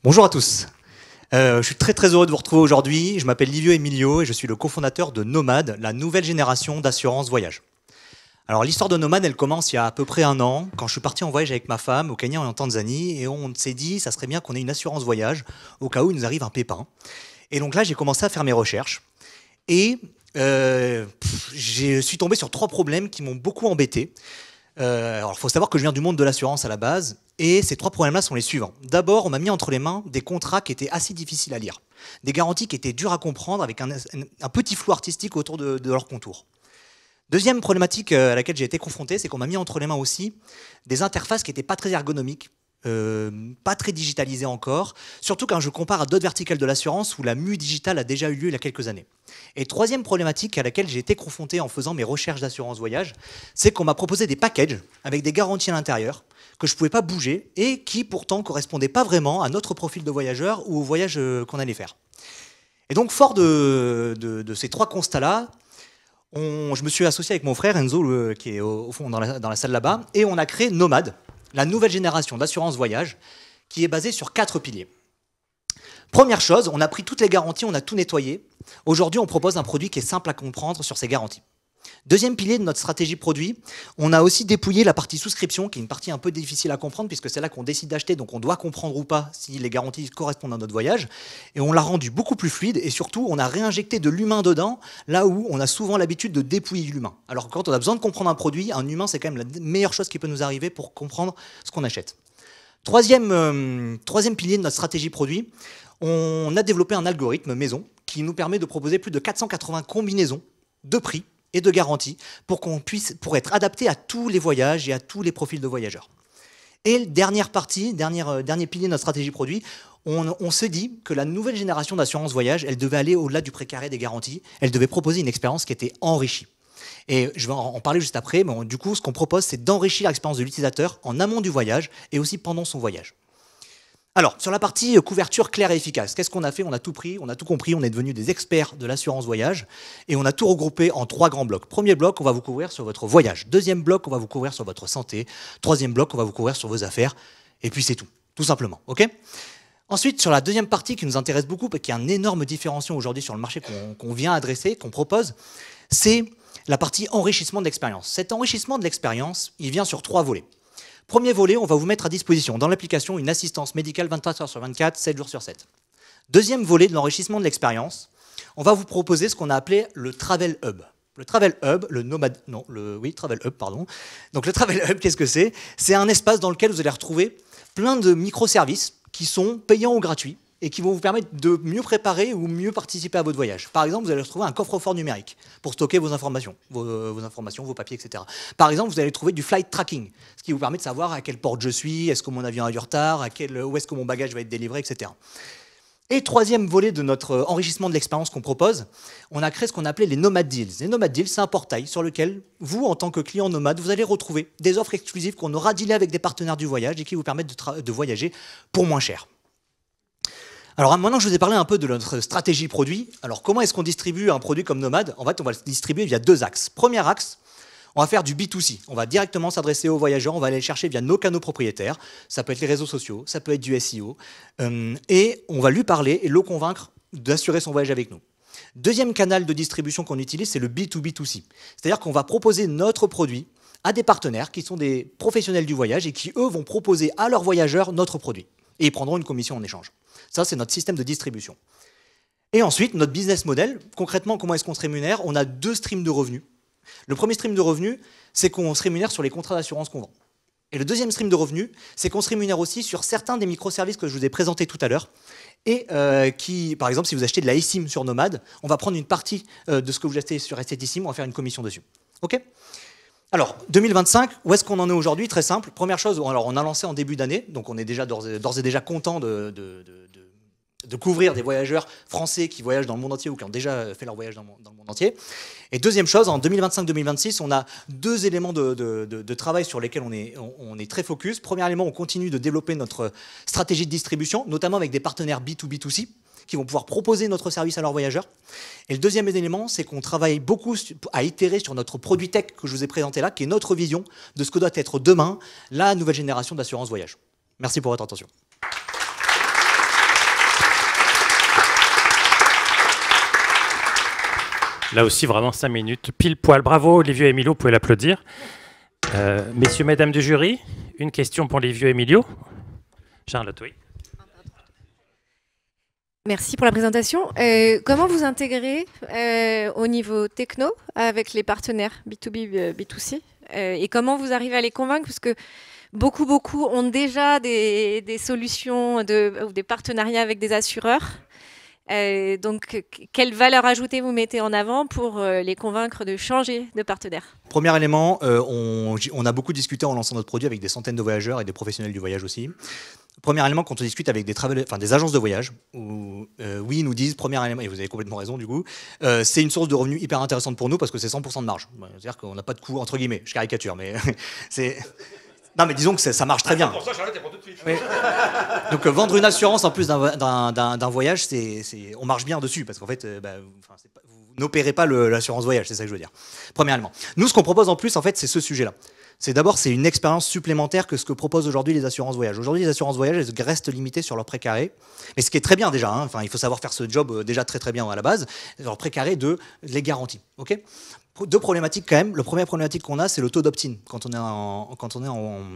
Bonjour à tous. Je suis très heureux de vous retrouver aujourd'hui. Je m'appelle Livio Emilio et je suis le cofondateur de Nomad, la nouvelle génération d'assurance voyage. Alors l'histoire de Nomad, elle commence il y a à peu près un an, quand je suis parti en voyage avec ma femme au Kenya et en Tanzanie, et on s'est dit ça serait bien qu'on ait une assurance voyage au cas où il nous arrive un pépin. Et donc là, j'ai commencé à faire mes recherches et je suis tombé sur 3 problèmes qui m'ont beaucoup embêté. Alors, il faut savoir que je viens du monde de l'assurance à la base, et ces 3 problèmes-là sont les suivants. D'abord, on m'a mis entre les mains des contrats qui étaient assez difficiles à lire, des garanties qui étaient dures à comprendre, avec un petit flou artistique autour de leur contour. Deuxième problématique à laquelle j'ai été confronté, c'est qu'on m'a mis entre les mains aussi des interfaces qui n'étaient pas très ergonomiques, pas très digitalisées encore, surtout quand je compare à d'autres verticales de l'assurance où la mue digitale a déjà eu lieu il y a quelques années. Et troisième problématique à laquelle j'ai été confronté en faisant mes recherches d'assurance voyage, c'est qu'on m'a proposé des packages avec des garanties à l'intérieur que je ne pouvais pas bouger et qui pourtant ne correspondaient pas vraiment à notre profil de voyageur ou au voyage qu'on allait faire. Et donc fort de ces 3 constats-là, je me suis associé avec mon frère Enzo, qui est au fond dans la salle là-bas, et on a créé Nomad, la nouvelle génération d'assurance voyage, qui est basée sur 4 piliers. Première chose, on a pris toutes les garanties, on a tout nettoyé. Aujourd'hui, on propose un produit qui est simple à comprendre sur ces garanties. Deuxième pilier de notre stratégie produit, on a aussi dépouillé la partie souscription, qui est une partie un peu difficile à comprendre, puisque c'est là qu'on décide d'acheter, donc on doit comprendre ou pas si les garanties correspondent à notre voyage. Et on l'a rendu beaucoup plus fluide, et surtout, on a réinjecté de l'humain dedans, là où on a souvent l'habitude de dépouiller l'humain. Alors que quand on a besoin de comprendre un produit, un humain, c'est quand même la meilleure chose qui peut nous arriver pour comprendre ce qu'on achète. Troisième pilier de notre stratégie produit, on a développé un algorithme maison qui nous permet de proposer plus de 480 combinaisons de prix et de garanties pour être adapté à tous les voyages et à tous les profils de voyageurs. Et dernière partie, dernier pilier de notre stratégie produit, on se dit que la nouvelle génération d'assurance voyage, elle devait aller au-delà du précaré des garanties, elle devait proposer une expérience qui était enrichie. Et je vais en parler juste après, mais du coup, ce qu'on propose, c'est d'enrichir l'expérience de l'utilisateur en amont du voyage et aussi pendant son voyage. Alors, sur la partie couverture claire et efficace, qu'est-ce qu'on a fait? On a tout pris, on a tout compris, on est devenus des experts de l'assurance voyage et on a tout regroupé en 3 grands blocs. Premier bloc, on va vous couvrir sur votre voyage. Deuxième bloc, on va vous couvrir sur votre santé. Troisième bloc, on va vous couvrir sur vos affaires. Et puis c'est tout simplement. Ok? Ensuite, sur la deuxième partie qui nous intéresse beaucoup, qui est un énorme différenciant aujourd'hui sur le marché qu'on vient adresser, qu'on propose, c'est la partie enrichissement de l'expérience. Cet enrichissement de l'expérience, il vient sur 3 volets. Premier volet, on va vous mettre à disposition dans l'application une assistance médicale 24 heures sur 24, 7 jours sur 7. Deuxième volet de l'enrichissement de l'expérience, on va vous proposer ce qu'on a appelé le Travel Hub. Le Travel Hub, Travel Hub, pardon. Donc le Travel Hub, qu'est-ce que c'est? C'est un espace dans lequel vous allez retrouver plein de microservices qui sont payants ou gratuits et qui vont vous permettre de mieux préparer ou mieux participer à votre voyage. Par exemple, vous allez retrouver un coffre-fort numérique pour stocker vos informations, vos papiers, etc. Par exemple, vous allez trouver du flight tracking, ce qui vous permet de savoir à quelle porte je suis, est-ce que mon avion a du retard, où est-ce que mon bagage va être délivré, etc. Et troisième volet de notre enrichissement de l'expérience qu'on propose, on a créé ce qu'on appelait les Nomad Deals. Les Nomad Deals, c'est un portail sur lequel, vous, en tant que client nomade, vous allez retrouver des offres exclusives qu'on aura dealées avec des partenaires du voyage et qui vous permettent de voyager pour moins cher. Alors maintenant que je vous ai parlé un peu de notre stratégie produit, alors comment est-ce qu'on distribue un produit comme Nomad? En fait, on va le distribuer via 2 axes. Premier axe, on va faire du B2C. On va directement s'adresser aux voyageurs, on va aller le chercher via nos canaux propriétaires. Ça peut être les réseaux sociaux, ça peut être du SEO. Et on va lui parler et le convaincre d'assurer son voyage avec nous. Deuxième canal de distribution qu'on utilise, c'est le B2B2C. C'est-à-dire qu'on va proposer notre produit à des partenaires qui sont des professionnels du voyage et qui, eux, vont proposer à leurs voyageurs notre produit. Et ils prendront une commission en échange. Ça, c'est notre système de distribution. Et ensuite, notre business model, concrètement, comment est-ce qu'on se rémunère? On a 2 streams de revenus. Le premier stream de revenus, c'est qu'on se rémunère sur les contrats d'assurance qu'on vend. Et le deuxième stream de revenus, c'est qu'on se rémunère aussi sur certains des microservices que je vous ai présentés tout à l'heure. Et par exemple, si vous achetez de la eSIM sur Nomad, on va prendre une partie de ce que vous achetez sur cette eSIM, on va faire une commission dessus. OK? Alors, 2025, où est-ce qu'on en est aujourd'hui? Très simple. Première chose, alors on a lancé en début d'année, donc on est déjà d'ores et déjà content de couvrir des voyageurs français qui voyagent dans le monde entier ou qui ont déjà fait leur voyage dans le monde entier. Et deuxième chose, en 2025-2026, on a 2 éléments de travail sur lesquels on est très focus. Premier élément, on continue de développer notre stratégie de distribution, notamment avec des partenaires B2B2C, qui vont pouvoir proposer notre service à leurs voyageurs. Et le deuxième élément, c'est qu'on travaille beaucoup à itérer sur notre produit tech que je vous ai présenté là, qui est notre vision de ce que doit être demain la nouvelle génération d'assurance voyage. Merci pour votre attention. Là aussi, vraiment 5 minutes, pile poil. Bravo, Livio et Emilio, vous pouvez l'applaudir. Messieurs, mesdames du jury, une question pour Livio et Emilio. Charlotte, oui. Merci pour la présentation. Comment vous intégrez au niveau techno avec les partenaires B2B, B2C et comment vous arrivez à les convaincre? Parce que beaucoup ont déjà des solutions ou des partenariats avec des assureurs. Donc, quelle valeur ajoutée vous mettez en avant pour les convaincre de changer de partenaire? Premier élément, on a beaucoup discuté en lançant notre produit avec des centaines de voyageurs et des professionnels du voyage aussi. Premier élément, quand on discute avec des agences de voyage, où, oui, ils nous disent, premier élément, et vous avez complètement raison du coup, c'est une source de revenus hyper intéressante pour nous parce que c'est 100% de marge. C'est-à-dire qu'on n'a pas de coût, entre guillemets, je caricature, mais c'est... Non, mais disons que ça marche très bien. Pour ça, Charlotte, elle prend tout de suite. Oui. Donc, vendre une assurance en plus d'un voyage, on marche bien dessus parce qu'en fait, vous n'opérez pas l'assurance voyage, c'est ça que je veux dire. Premièrement. Nous, ce qu'on propose en plus, en fait, c'est ce sujet-là. C'est une expérience supplémentaire que ce que proposent aujourd'hui les assurances voyage. Aujourd'hui, les assurances voyage, elles restent limitées sur leur précaré. Mais ce qui est très bien déjà, hein. Enfin, il faut savoir faire ce job déjà très bien à la base, leur précaré de les garanties. Okay, deux problématiques quand même. La première problématique qu'on a, c'est le taux d'opt-in quand on est en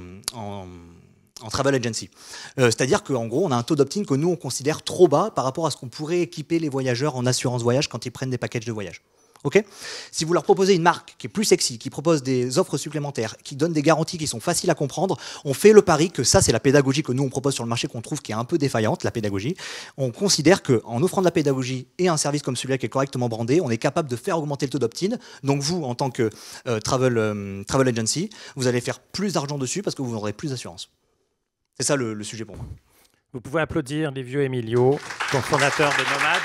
travel agency. C'est-à-dire qu'en gros, on a un taux d'opt-in que nous, on considère trop bas par rapport à ce qu'on pourrait équiper les voyageurs en assurance voyage quand ils prennent des packages de voyage. Okay, si vous leur proposez une marque qui est plus sexy, qui propose des offres supplémentaires, qui donne des garanties qui sont faciles à comprendre, on fait le pari que ça, c'est la pédagogie que nous, on propose sur le marché, qu'on trouve qui est un peu défaillante, la pédagogie. On considère qu'en offrant de la pédagogie et un service comme celui-là qui est correctement brandé, on est capable de faire augmenter le taux d'opt-in. Donc vous, en tant que travel agency, vous allez faire plus d'argent dessus parce que vous aurez plus d'assurance. C'est ça le sujet pour moi. Vous pouvez applaudir Livio et Emilio, cofondateurs de Nomad.